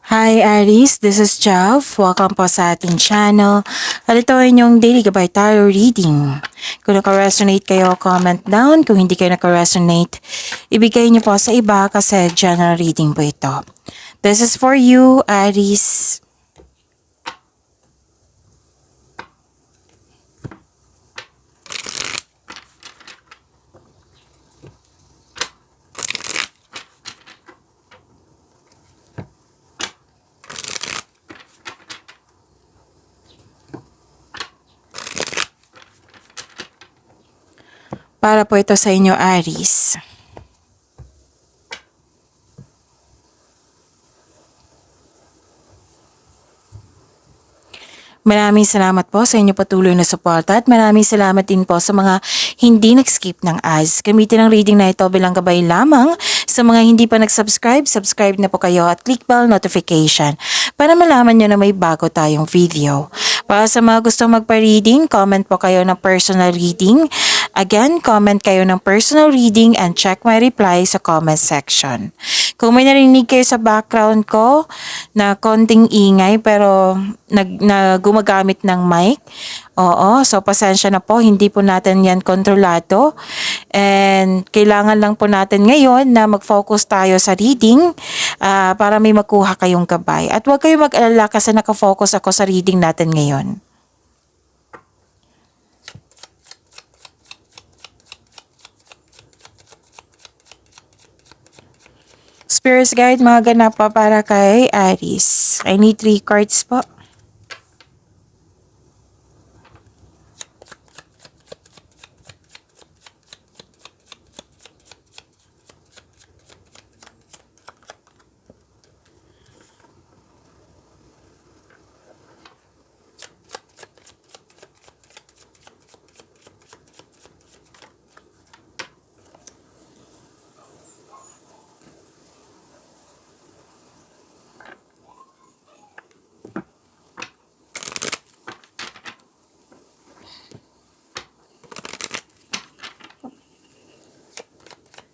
Hi Aries, this is Jeff. Welcome po sa ating channel. At ito ay inyong daily gabay tarot reading. Kung naka-resonate kayo, comment down. Kung hindi kayo naka-resonate, ibigay niyo po sa iba kasi general reading po ito. This is for you, Aries. Para po ito sa inyo, Aries. Maraming salamat po sa inyo patuloy na suporta at maraming salamat din po sa mga hindi nag-skip ng ads. Gamitin ang reading na ito bilang gabay lamang sa mga hindi pa nag-subscribe. Subscribe na po kayo at click bell notification para malaman nyo na may bago tayong video. Para sa mga gustong magpa-reading, comment po kayo ng personal reading. Again, comment kayo ng personal reading and check my reply sa comment section. Kung may narinig kayo sa background ko na konting ingay pero gumagamit ng mic, oo, so pasensya na po, hindi po natin yan kontrolado. And kailangan lang po natin ngayon na mag-focus tayo sa reading para may makuha kayong gabay. At huwag kayong mag-alala kasi nakafocus ako sa reading natin ngayon. Spirits Guide, mga ganap pa para kay Aries. I need 3 cards po.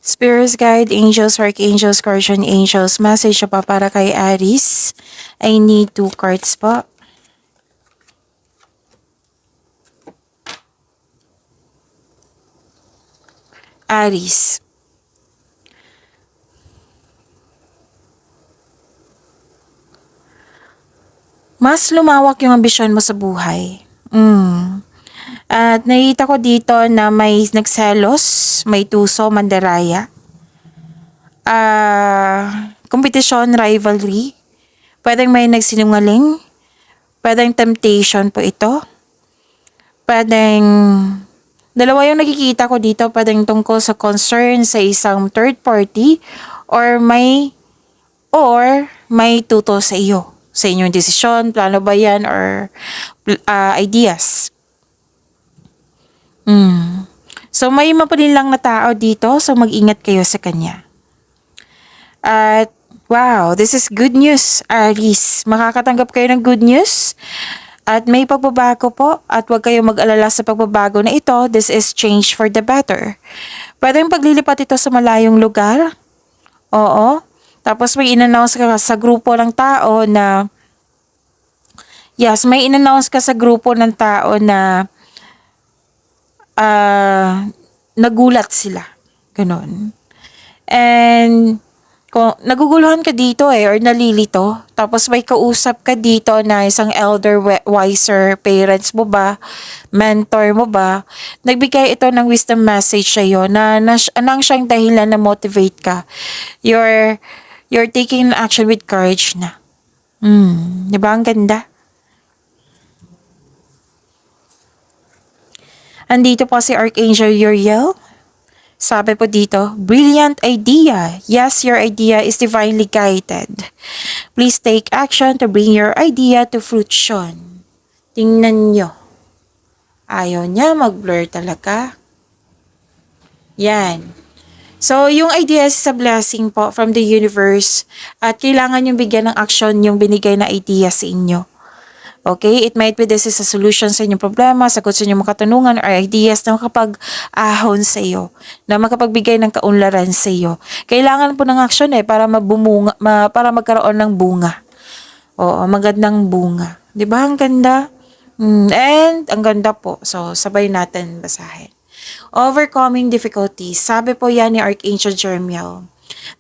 Spirits Guide, Angels, Archangels, Guardian Angels, message pa para kay Aries. I need 2 cards po. Aries. Mas lumawak yung ambisyon mo sa buhay. At nakita ko dito na may nagselos, may tuso, mandaraya. Competition, rivalry. Pwedeng may nagsinungaling. Pwedeng temptation po ito. Pwedeng dalawa yung nakikita ko dito. Pwedeng tungkol sa concern sa isang third party or may tuto sa iyo. Sa inyong desisyon, plano ba yan or ideas. So may mapalin lang na tao dito, so mag-ingat kayo sa kanya. At wow, this is good news, Aries. Makakatanggap kayo ng good news at may pagbabago po at huwag kayong mag-alala sa pagbabago na ito. This is change for the better. Pwedeng paglilipat ito sa malayong lugar. Oo. Tapos may in-announce ka sa grupo ng tao na may in-announce ka sa grupo ng tao na nagulat sila. Ganon. And kung naguguluhan ka dito or nalilito, tapos may kausap ka dito na isang elder, wiser, parents mo ba, mentor mo ba, nagbigay ito ng wisdom message sa iyo na anang siyang dahilan na motivate ka. You're taking an action with courage na. Diba ang ganda? Andito po si Archangel Uriel. Sabi po dito, brilliant idea. Yes, your idea is divinely guided. Please take action to bring your idea to fruition. Tingnan nyo. Ayaw niya, mag-blur talaga. Yan. So, yung idea is a blessing po from the universe at kailangan yung bigyan ng action yung binigay na idea sa inyo. Okay? It might be this is a solution sa inyong problema, sagot sa inyong mga katanungan or ideas na makapag-ahon sa iyo, na makapagbigay ng kaunlaran sa iyo. Kailangan po ng action para para magkaroon ng bunga. Oo, magandang bunga. 'Di ba ang ganda? And ang ganda po. So, sabay natin basahin. Overcoming difficulties. Sabi po yan ni Archangel Jeremiel.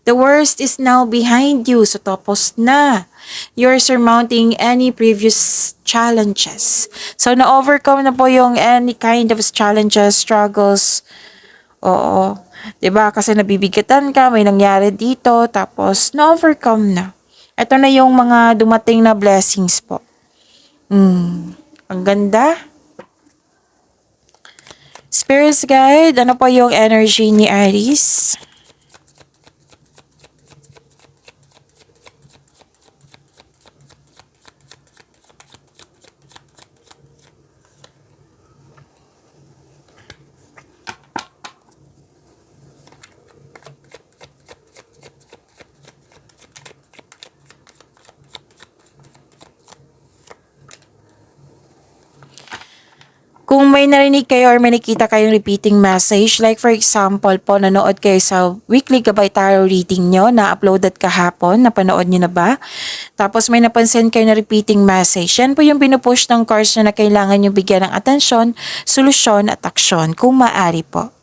The worst is now behind you. So, tapos na. You're surmounting any previous challenges. So, na-overcome na po yung any kind of challenges, struggles. Oo. 'Di ba? Kasi nabibigatan ka, may nangyari dito, tapos na-overcome na. Ito na yung mga dumating na blessings po. Ang ganda. Spirits guide, ano po yung energy ni Aries? Kung may narinig kayo or may nakita kayong repeating message, like for example po, nanood kayo sa weekly gabay tarot reading nyo na uploaded kahapon, napanood nyo na ba? Tapos may napansin kayo na repeating message, yan po yung pinupush ng cards na kailangan nyo bigyan ng atensyon, solusyon at aksyon, kung maaari po.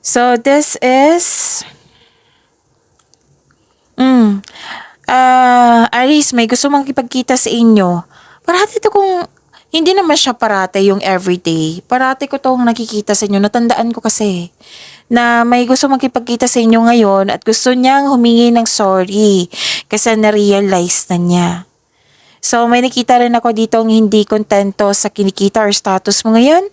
So this is... Aris, may gusto makipagkita sa inyo. Parati ito kung hindi naman siya parate yung everyday. Parati ko tong nakikita sa inyo. Natandaan ko kasi na may gusto makipagkita sa inyo ngayon at gusto niyang humingi ng sorry kasi na-realize na niya. So may nakita rin ako ditong hindi kontento sa kinikita or status mo ngayon.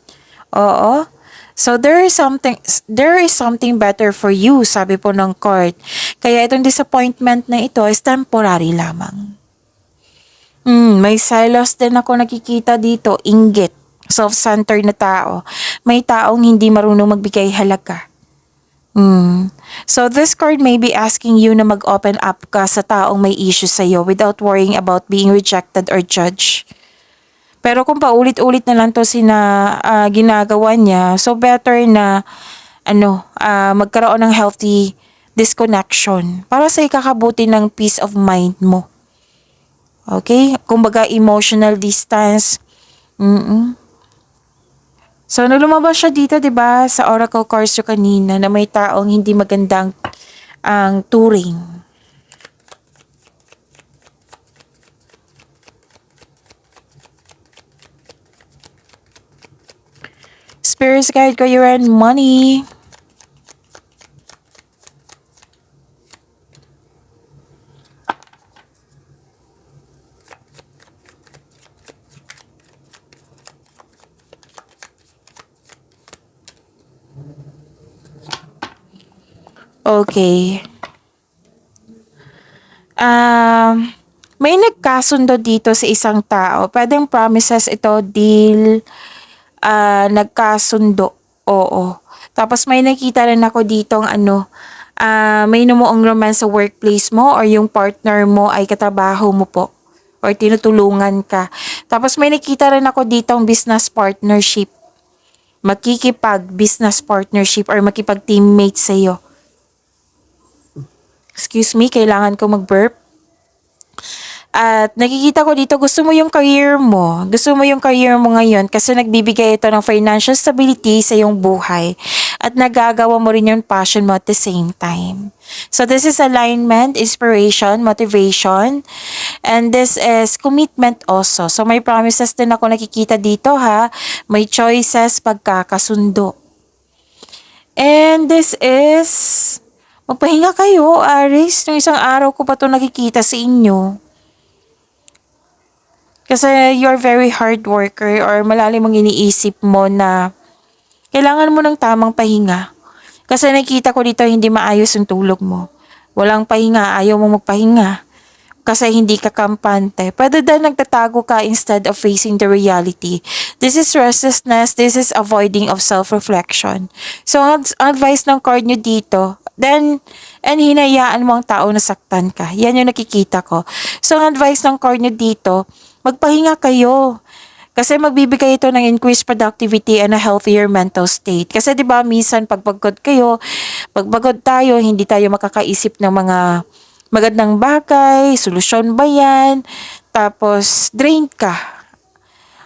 Oo. So there is something better for you, sabi po ng card. Kaya itong disappointment na ito is temporary lamang. May silos din ako nakikita dito, inggit, self-centered na tao. May taong hindi marunong magbigay halaga. So this card may be asking you na mag-open up ka sa taong may issue sa'yo without worrying about being rejected or judged. Pero kung paulit-ulit na lang to ginagawa niya, so better na magkaroon ng healthy disconnection para sa ikakabuti ng peace of mind mo. Okay? Kumbaga emotional distance. So lumabas siya dito, 'di ba, sa oracle cards yung kanina na may taong hindi magandang ang turing. Spirits guide ko, you earn money. Okay. May nagkasundo dito sa isang tao. Pwedeng promises ito, deal, nagkasundo. Oo. Tapos may nakita rin ako ditong may numuong romance sa workplace mo or yung partner mo ay katrabaho mo po or tinutulungan ka. Tapos may nakita rin ako ditong business partnership. Makikipag-business partnership or makipag-teammate sa'yo. Excuse me, kailangan ko mag-burp. At nakikita ko dito, gusto mo yung career mo. Gusto mo yung career mo ngayon kasi nagbibigay ito ng financial stability sa iyong buhay. At nagagawa mo rin yung passion mo at the same time. So this is alignment, inspiration, motivation. And this is commitment also. So may promises din ako nakikita dito ha. May choices, pagkakasundo. And this is... Magpahinga kayo, Aries. Nung isang araw ko pa ito nakikita sa inyo. Kasi you're very hard worker or malalim mong iniisip mo na kailangan mo ng tamang pahinga. Kasi nakikita ko dito hindi maayos yung tulog mo. Walang pahinga, ayaw mo magpahinga. Kasi hindi ka kampante. Pwede din nagtatago ka instead of facing the reality. This is restlessness. This is avoiding of self-reflection. So, ang advice ng card nyo dito, then, and hinayaan mo ang tao na saktan ka. Yan yung nakikita ko. So, ang advice ng card nyo dito, magpahinga kayo. Kasi magbibigay ito ng increased productivity and a healthier mental state. Kasi 'di ba minsan pag pagpagod tayo, hindi tayo makakaisip ng mga magandang bagay, solusyon ba 'yan? Tapos drained ka.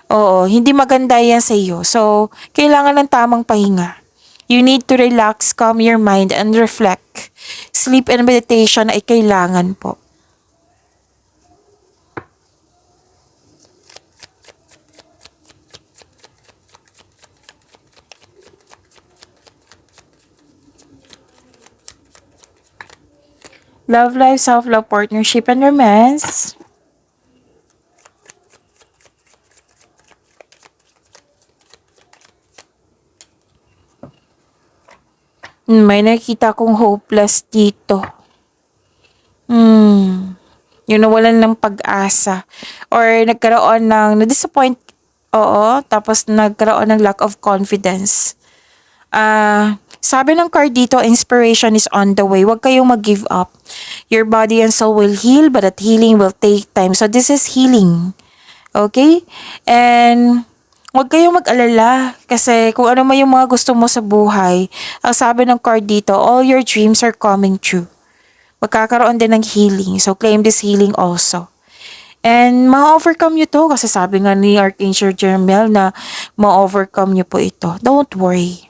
Oo, hindi maganda 'yan sa iyo. So, kailangan ng tamang pahinga. You need to relax, calm your mind, and reflect. Sleep and meditation ay kailangan po. Love life, self-love, partnership, and romance. May nakita kong hopeless dito. Yung nawalan ng pag-asa. Or nagkaroon ng, na-disappoint, oo, tapos nagkaroon ng lack of confidence. Sabi ng card dito, inspiration is on the way. Huwag kayong mag-give up. Your body and soul will heal, but that healing will take time. So this is healing. Okay? And huwag kayong mag-alala kasi kung ano man yung mga gusto mo sa buhay, ang sabi ng card dito, all your dreams are coming true. Magkakaroon din ng healing. So claim this healing also. And ma-overcome nyo to kasi sabi nga ni Archangel Jeremiel na ma-overcome nyo po ito. Don't worry.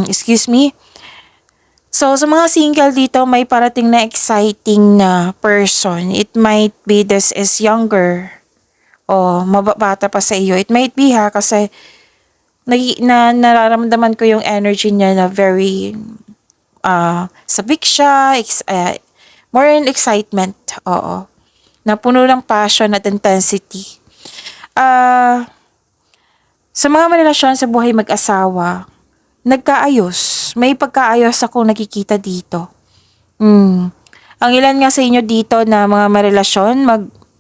Excuse me. So, sa mga single dito, may parating na exciting na person. It might be this is younger o mababata pa sa iyo. It might be ha, kasi nararamdaman ko yung energy niya na very sabik siya, more in excitement, oo. Na puno ng passion at intensity. Sa mga relasyon sa buhay mag-asawa, nagkaayos. May pagkaayos ako nakikita dito. Ang ilan nga sa inyo dito na mga marelasyon,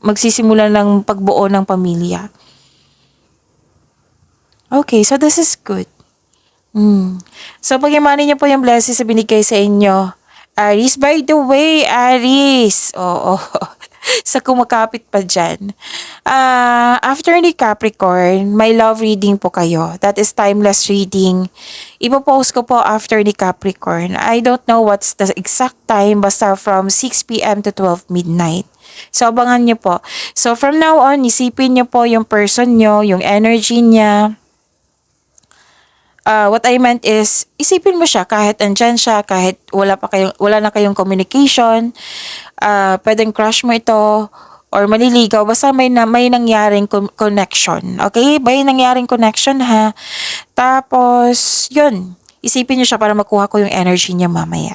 magsisimula ng pagbuo ng pamilya. Okay, so this is good. So, pag-imani niyo po yung blessings na binigay sa inyo. Aries, by the way, Aries. Oo. Sa kumakapit pa dyan. After ni Capricorn, may love reading po kayo. That is timeless reading. Ipopost ko po after ni Capricorn. I don't know what's the exact time, basta from 6 p.m. to 12 midnight. So, abangan niyo po. So, from now on, isipin niyo po yung person niyo, yung energy niya. What I meant is, isipin mo siya kahit andyan siya, kahit wala na kayong communication, pwedeng crush mo ito, or maliligaw, basta may nangyaring connection. Okay? May nangyaring connection ha. Tapos, yun. Isipin niyo siya para makuha ko yung energy niya mamaya.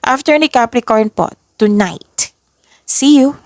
After ni Capricorn po, tonight. See you!